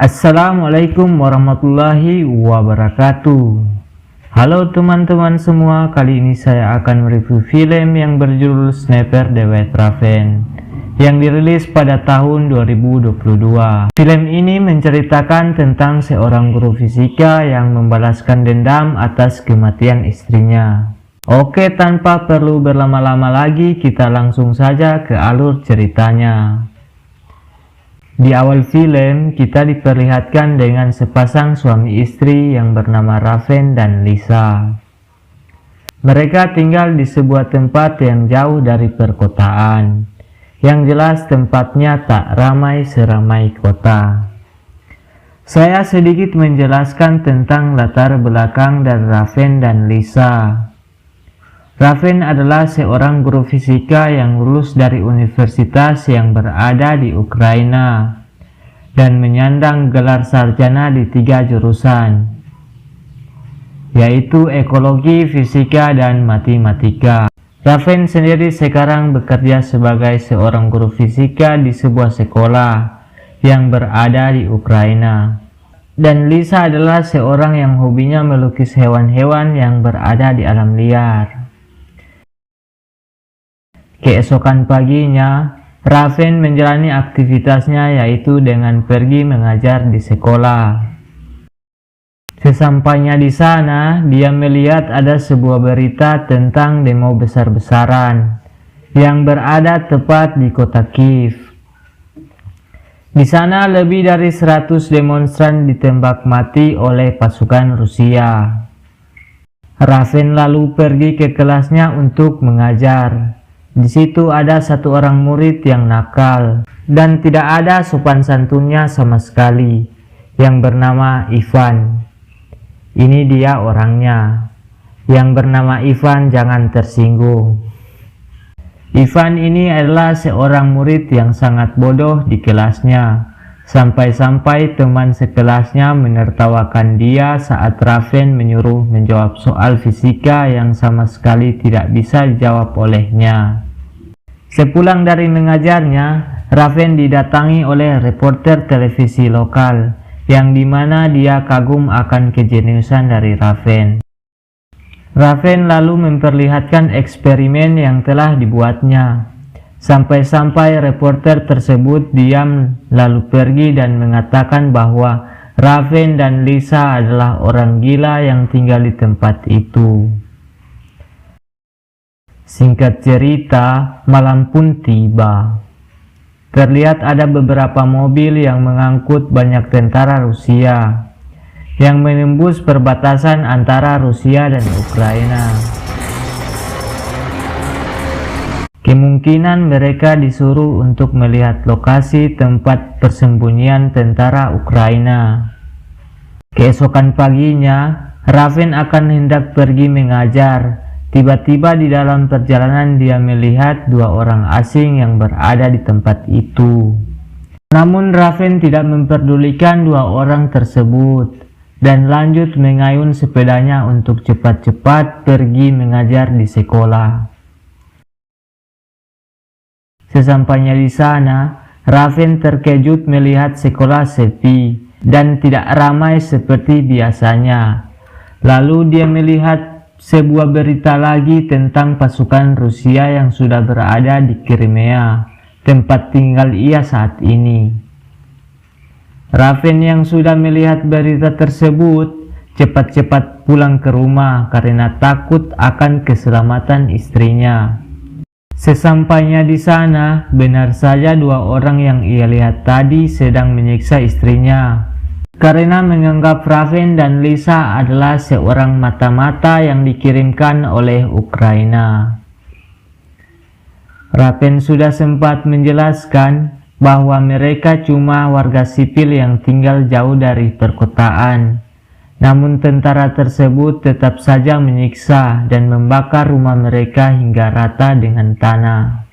Assalamualaikum warahmatullahi wabarakatuh. Halo teman-teman semua, kali ini saya akan mereview film yang berjudul Sniper The White Raven yang dirilis pada tahun 2022. Film ini menceritakan tentang seorang guru fisika yang membalaskan dendam atas kematian istrinya. Oke, tanpa perlu berlama-lama lagi, kita langsung saja ke alur ceritanya. Di awal film, kita diperlihatkan dengan sepasang suami istri yang bernama Raven dan Lisa. Mereka tinggal di sebuah tempat yang jauh dari perkotaan. Yang jelas tempatnya tak ramai seramai kota. Saya sedikit menjelaskan tentang latar belakang dari Raven dan Lisa. Raven adalah seorang guru fisika yang lulus dari universitas yang berada di Ukraina dan menyandang gelar sarjana di 3 jurusan, yaitu ekologi, fisika, dan matematika. Raven sendiri sekarang bekerja sebagai seorang guru fisika di sebuah sekolah yang berada di Ukraina. Dan Lisa adalah seorang yang hobinya melukis hewan-hewan yang berada di alam liar. Keesokan paginya, Raven menjalani aktivitasnya yaitu dengan pergi mengajar di sekolah. Sesampainya di sana, dia melihat ada sebuah berita tentang demo besar-besaran yang berada tepat di kota Kiev. Di sana lebih dari 100 demonstran ditembak mati oleh pasukan Rusia. Raven lalu pergi ke kelasnya untuk mengajar. Di situ ada satu orang murid yang nakal dan tidak ada sopan santunnya sama sekali, yang bernama Ivan. Ini dia orangnya. Yang bernama Ivan, jangan tersinggung. Ivan ini adalah seorang murid yang sangat bodoh di kelasnya, sampai-sampai teman sekelasnya menertawakan dia saat Raven menyuruh menjawab soal fisika yang sama sekali tidak bisa dijawab olehnya. Sepulang dari mengajarnya, Raven didatangi oleh reporter televisi lokal, yang dimana dia kagum akan kejeniusan dari Raven. Raven lalu memperlihatkan eksperimen yang telah dibuatnya. Sampai-sampai reporter tersebut diam lalu pergi dan mengatakan bahwa Raven dan Lisa adalah orang gila yang tinggal di tempat itu. Singkat cerita, malam pun tiba. Terlihat ada beberapa mobil yang mengangkut banyak tentara Rusia yang menembus perbatasan antara Rusia dan Ukraina. Kemungkinan mereka disuruh untuk melihat lokasi tempat persembunyian tentara Ukraina. Keesokan paginya, Raven akan hendak pergi mengajar. Tiba-tiba di dalam perjalanan dia melihat 2 orang asing yang berada di tempat itu. Namun Raven tidak memperdulikan 2 orang tersebut dan lanjut mengayun sepedanya untuk cepat-cepat pergi mengajar di sekolah. Sesampainya di sana, Raven terkejut melihat sekolah sepi dan tidak ramai seperti biasanya. Lalu dia melihat sebuah berita lagi tentang pasukan Rusia yang sudah berada di Crimea, tempat tinggal ia saat ini. Raven yang sudah melihat berita tersebut cepat-cepat pulang ke rumah karena takut akan keselamatan istrinya. Sesampainya di sana, benar saja 2 orang yang ia lihat tadi sedang menyiksa istrinya. Karena menganggap Raven dan Lisa adalah seorang mata-mata yang dikirimkan oleh Ukraina. Raven sudah sempat menjelaskan bahwa mereka cuma warga sipil yang tinggal jauh dari perkotaan. Namun tentara tersebut tetap saja menyiksa dan membakar rumah mereka hingga rata dengan tanah.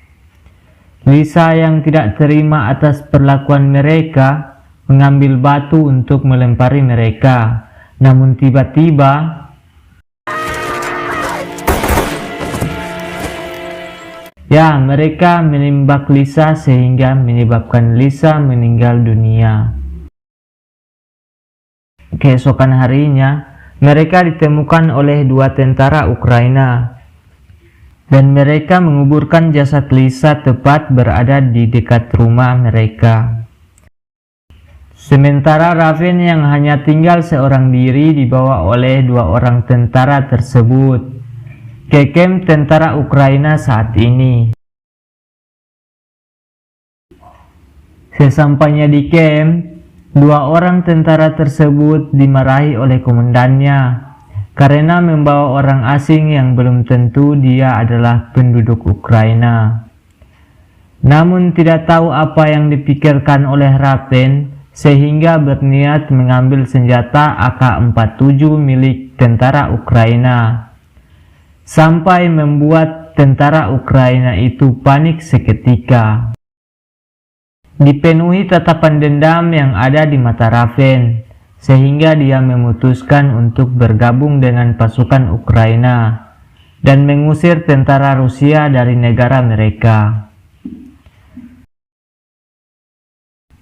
Lisa yang tidak terima atas perlakuan mereka mengambil batu untuk melempari mereka, namun tiba-tiba mereka menembak Lisa sehingga menyebabkan Lisa meninggal dunia. Keesokan harinya, mereka ditemukan oleh 2 tentara Ukraina, dan mereka menguburkan jasad Lisa tepat berada di dekat rumah mereka. Sementara Raven yang hanya tinggal seorang diri dibawa oleh 2 orang tentara tersebut ke kamp tentara Ukraina saat ini. Sesampainya di kamp, 2 orang tentara tersebut dimarahi oleh komandannya karena membawa orang asing yang belum tentu dia adalah penduduk Ukraina. Namun tidak tahu apa yang dipikirkan oleh Raven sehingga berniat mengambil senjata AK-47 milik tentara Ukraina, sampai membuat tentara Ukraina itu panik seketika. Dipenuhi tatapan dendam yang ada di mata Raven, sehingga dia memutuskan untuk bergabung dengan pasukan Ukraina dan mengusir tentara Rusia dari negara mereka.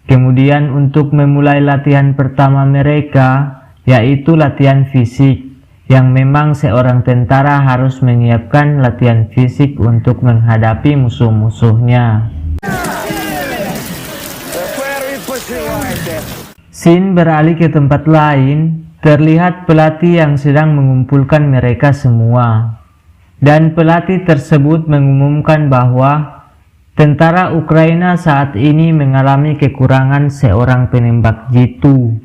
Kemudian untuk memulai latihan pertama mereka, yaitu latihan fisik, yang memang seorang tentara harus menyiapkan latihan fisik untuk menghadapi musuh-musuhnya. Scene beralih ke tempat lain, terlihat pelatih yang sedang mengumpulkan mereka semua. Dan pelatih tersebut mengumumkan bahwa tentara Ukraina saat ini mengalami kekurangan seorang penembak jitu.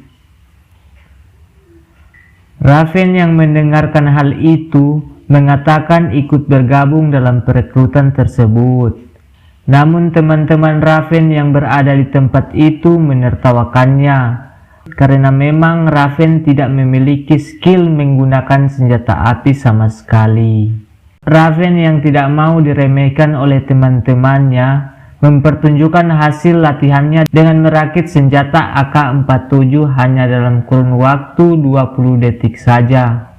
Raven yang mendengarkan hal itu mengatakan ikut bergabung dalam perekrutan tersebut. Namun teman-teman Raven yang berada di tempat itu menertawakannya karena memang Raven tidak memiliki skill menggunakan senjata api sama sekali. Raven yang tidak mau diremehkan oleh teman-temannya mempertunjukkan hasil latihannya dengan merakit senjata AK-47 hanya dalam kurun waktu 20 detik saja,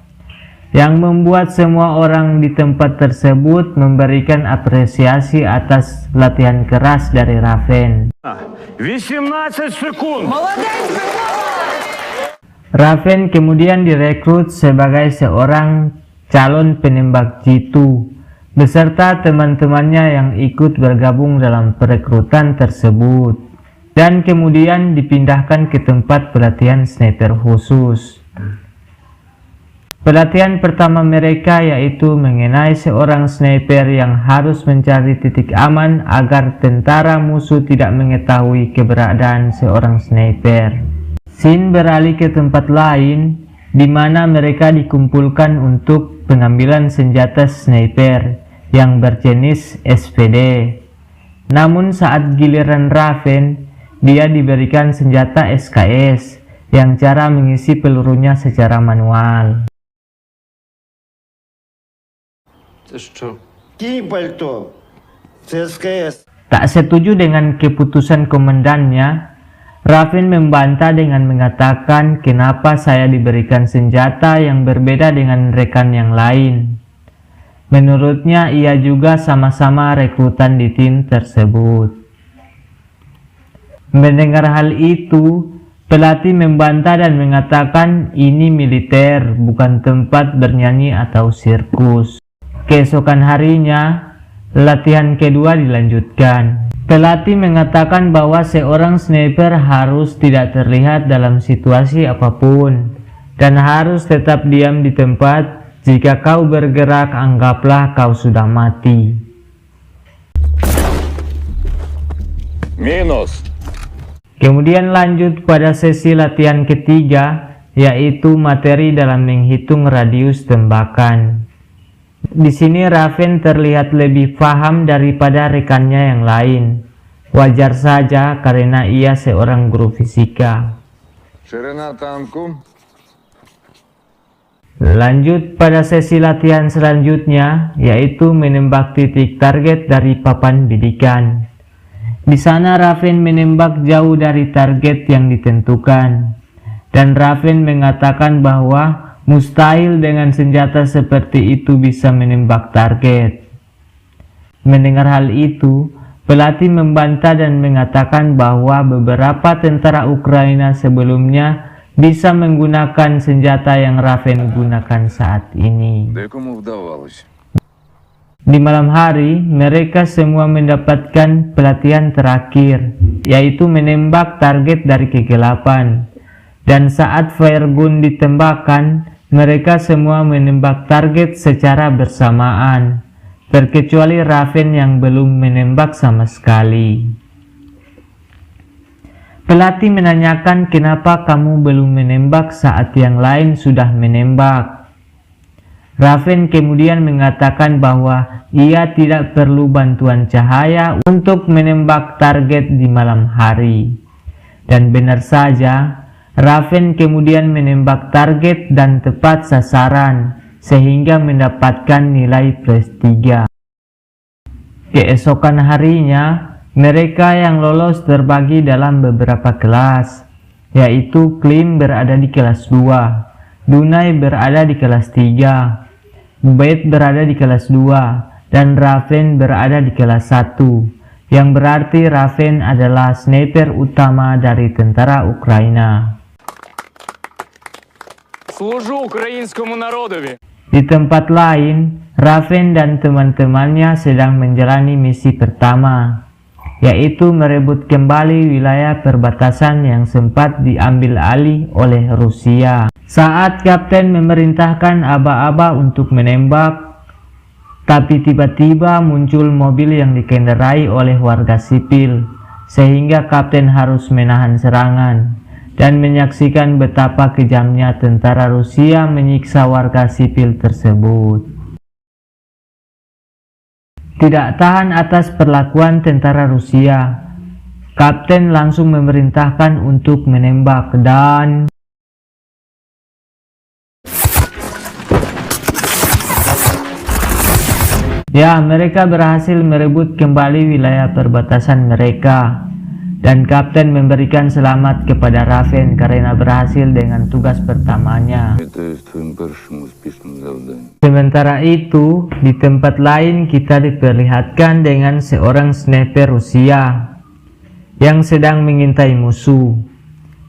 yang membuat semua orang di tempat tersebut memberikan apresiasi atas latihan keras dari Raven. 18 sekund. Raven kemudian direkrut sebagai seorang calon penembak jitu beserta teman-temannya yang ikut bergabung dalam perekrutan tersebut, dan kemudian dipindahkan ke tempat pelatihan sniper khusus. Pelatihan pertama mereka yaitu mengenai seorang sniper yang harus mencari titik aman agar tentara musuh tidak mengetahui keberadaan seorang sniper. Scene beralih ke tempat lain, di mana mereka dikumpulkan untuk pengambilan senjata sniper yang berjenis SPD. Namun saat giliran Raven, dia diberikan senjata SKS yang cara mengisi pelurunya secara manual. Tak setuju dengan keputusan komandannya, Raven membantah dengan mengatakan kenapa saya diberikan senjata yang berbeda dengan rekan yang lain. Menurutnya ia juga sama-sama rekrutan di tim tersebut. Mendengar hal itu, pelatih membantah dan mengatakan ini militer, bukan tempat bernyanyi atau sirkus. Keesokan harinya, latihan kedua dilanjutkan. Pelatih mengatakan bahwa seorang sniper harus tidak terlihat dalam situasi apapun dan harus tetap diam di tempat. Jika kau bergerak, anggaplah kau sudah mati. Minus. Kemudian lanjut pada sesi latihan ketiga, yaitu materi dalam menghitung radius tembakan. Di sini Raven terlihat lebih paham daripada rekannya yang lain. Wajar saja karena ia seorang guru fisika. Ширина танку. Lanjut pada sesi latihan selanjutnya, yaitu menembak titik target dari papan bidikan. Di sana Raven menembak jauh dari target yang ditentukan, dan Raven mengatakan bahwa mustahil dengan senjata seperti itu bisa menembak target. Mendengar hal itu, pelatih membantah dan mengatakan bahwa beberapa tentara Ukraina sebelumnya bisa menggunakan senjata yang Raven gunakan saat ini. Декому вдавалось. Di malam hari, mereka semua mendapatkan pelatihan terakhir, yaitu menembak target dari kegelapan. Dan saat firegun ditembakkan, mereka semua menembak target secara bersamaan, terkecuali Raven yang belum menembak sama sekali. Pelatih menanyakan kenapa kamu belum menembak saat yang lain sudah menembak. Raven kemudian mengatakan bahwa ia tidak perlu bantuan cahaya untuk menembak target di malam hari. Dan benar saja, Raven kemudian menembak target dan tepat sasaran, sehingga mendapatkan nilai +3. Keesokan harinya, mereka yang lolos terbagi dalam beberapa kelas, yaitu Klim berada di kelas 2, Dunai berada di kelas 3, Bait berada di kelas 2, dan Raven berada di kelas 1, yang berarti Raven adalah sniper utama dari tentara Ukraina. Служу українському народові. Di tempat lain, Raven dan teman-temannya sedang menjalani misi pertama, yaitu merebut kembali wilayah perbatasan yang sempat diambil alih oleh Rusia. Saat Kapten memerintahkan aba-aba untuk menembak, tapi tiba-tiba muncul mobil yang dikendarai oleh warga sipil, sehingga Kapten harus menahan serangan dan menyaksikan betapa kejamnya tentara Rusia menyiksa warga sipil tersebut. Tidak tahan atas perlakuan tentara Rusia, Kapten langsung memerintahkan untuk menembak dan mereka berhasil merebut kembali wilayah perbatasan mereka. Dan Kapten memberikan selamat kepada Raven karena berhasil dengan tugas pertamanya. Sementara itu, di tempat lain kita diperlihatkan dengan seorang sniper Rusia yang sedang mengintai musuh.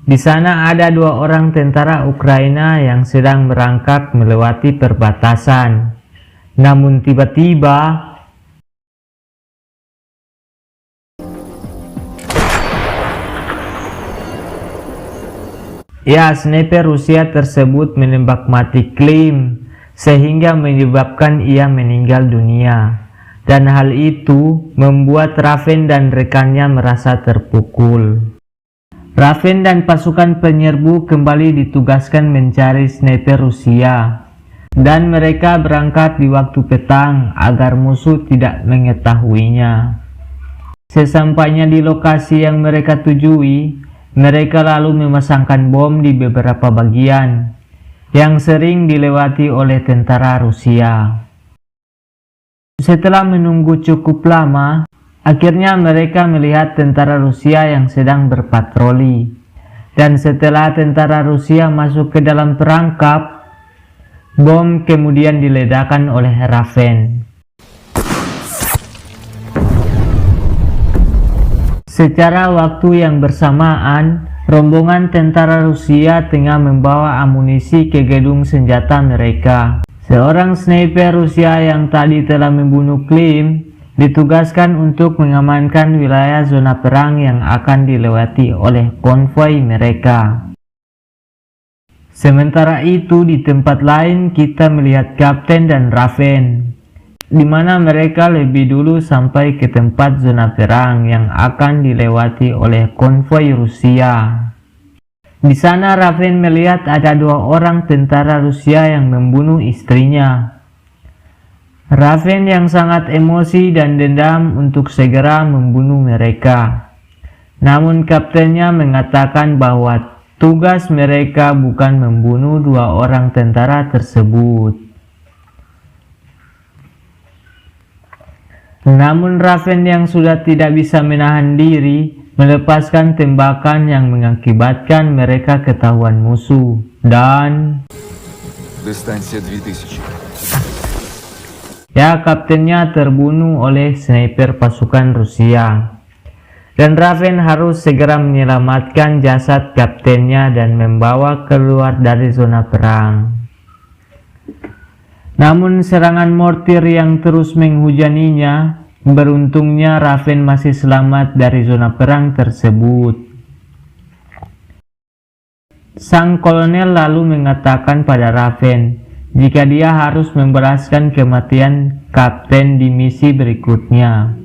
Di sana ada 2 orang tentara Ukraina yang sedang merangkak melewati perbatasan. Namun tiba-tiba sniper Rusia tersebut menembak mati Klim, sehingga menyebabkan ia meninggal dunia. Dan hal itu membuat Raven dan rekannya merasa terpukul. Raven dan pasukan penyerbu kembali ditugaskan mencari sniper Rusia. Dan mereka berangkat di waktu petang agar musuh tidak mengetahuinya. Sesampainya di lokasi yang mereka tujui, mereka lalu memasangkan bom di beberapa bagian yang sering dilewati oleh tentara Rusia. Setelah menunggu cukup lama, akhirnya mereka melihat tentara Rusia yang sedang berpatroli. Dan setelah tentara Rusia masuk ke dalam perangkap, bom kemudian diledakkan oleh Raven. Secara waktu yang bersamaan, rombongan tentara Rusia tengah membawa amunisi ke gedung senjata mereka. Seorang sniper Rusia yang tadi telah membunuh Klim ditugaskan untuk mengamankan wilayah zona perang yang akan dilewati oleh konvoi mereka. Sementara itu, di tempat lain kita melihat Kapten dan Raven, di mana mereka lebih dulu sampai ke tempat zona perang yang akan dilewati oleh konvoi Rusia. Di sana Raven melihat ada 2 orang tentara Rusia yang membunuh istrinya. Raven yang sangat emosi dan dendam untuk segera membunuh mereka. Namun kaptennya mengatakan bahwa tugas mereka bukan membunuh 2 orang tentara tersebut. Namun Raven yang sudah tidak bisa menahan diri melepaskan tembakan yang mengakibatkan mereka ketahuan musuh dan Дистанція 2000. kaptennya terbunuh oleh sniper pasukan Rusia. dan Raven harus segera menyelamatkan jasad kaptennya dan membawa keluar dari zona perang. Namun serangan mortir yang terus menghujaninya, beruntungnya Raven masih selamat dari zona perang tersebut. Sang kolonel lalu mengatakan pada Raven jika dia harus membalaskan kematian kapten di misi berikutnya.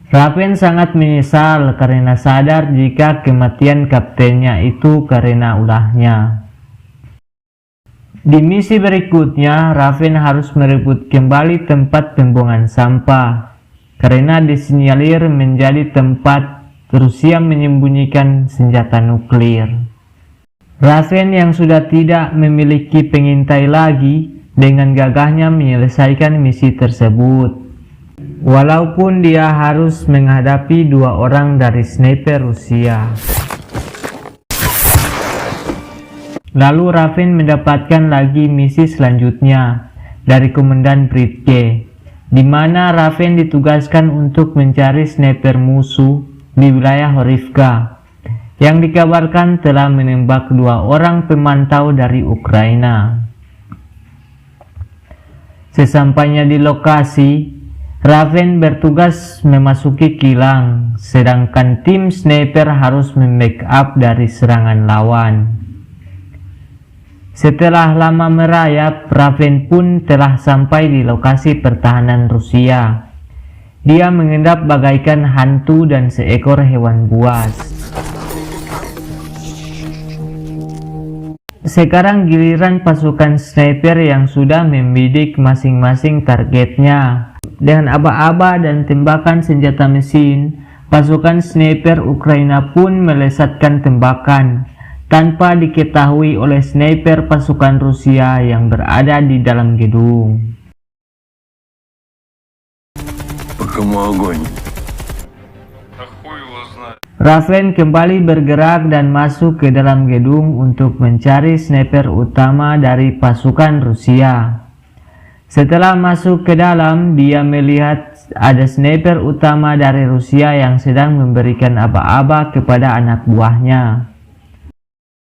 Raven sangat menyesal karena sadar jika kematian kaptennya itu karena ulahnya. Di misi berikutnya, Raven harus merebut kembali tempat pembuangan sampah karena disinyalir menjadi tempat Rusia menyembunyikan senjata nuklir. Raven yang sudah tidak memiliki pengintai lagi dengan gagahnya menyelesaikan misi tersebut. Walaupun dia harus menghadapi 2 orang dari sniper Rusia. Lalu Raven mendapatkan lagi misi selanjutnya dari Komandan Britke, di mana Raven ditugaskan untuk mencari sniper musuh di wilayah Horivka yang dikabarkan telah menembak 2 orang pemantau dari Ukraina. Sesampainya di lokasi, Raven bertugas memasuki kilang, sedangkan tim sniper harus membackup dari serangan lawan. Setelah lama merayap, Raven pun telah sampai di lokasi pertahanan Rusia. Dia mengendap bagaikan hantu dan seekor hewan buas. Sekarang giliran pasukan sniper yang sudah membidik masing-masing targetnya. Dengan aba-aba dan tembakan senjata mesin, pasukan sniper Ukraina pun melesatkan tembakan tanpa diketahui oleh sniper pasukan Rusia yang berada di dalam gedung. Raven kembali bergerak dan masuk ke dalam gedung untuk mencari sniper utama dari pasukan Rusia. Setelah masuk ke dalam, dia melihat ada sniper utama dari Rusia yang sedang memberikan aba-aba kepada anak buahnya.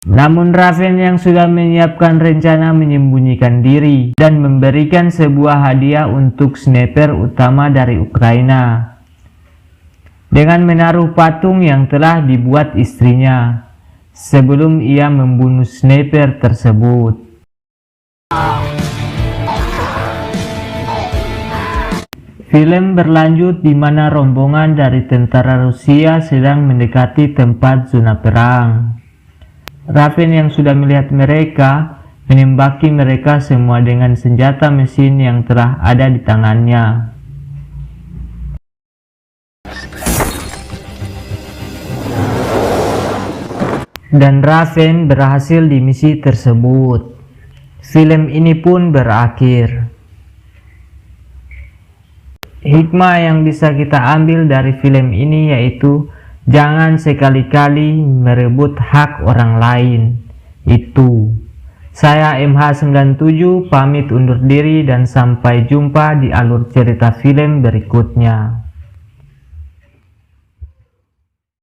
Namun Raven yang sudah menyiapkan rencana menyembunyikan diri dan memberikan sebuah hadiah untuk sniper utama dari Ukraina dengan menaruh patung yang telah dibuat istrinya sebelum ia membunuh sniper tersebut. Film berlanjut di mana rombongan dari tentara Rusia sedang mendekati tempat zona perang. Raven yang sudah melihat mereka menembaki mereka semua dengan senjata mesin yang telah ada di tangannya. Dan Raven berhasil di misi tersebut. Film ini pun berakhir. Hikmah yang bisa kita ambil dari film ini yaitu jangan sekali-kali merebut hak orang lain. Itu. Saya MH97 pamit undur diri dan sampai jumpa di alur cerita film berikutnya.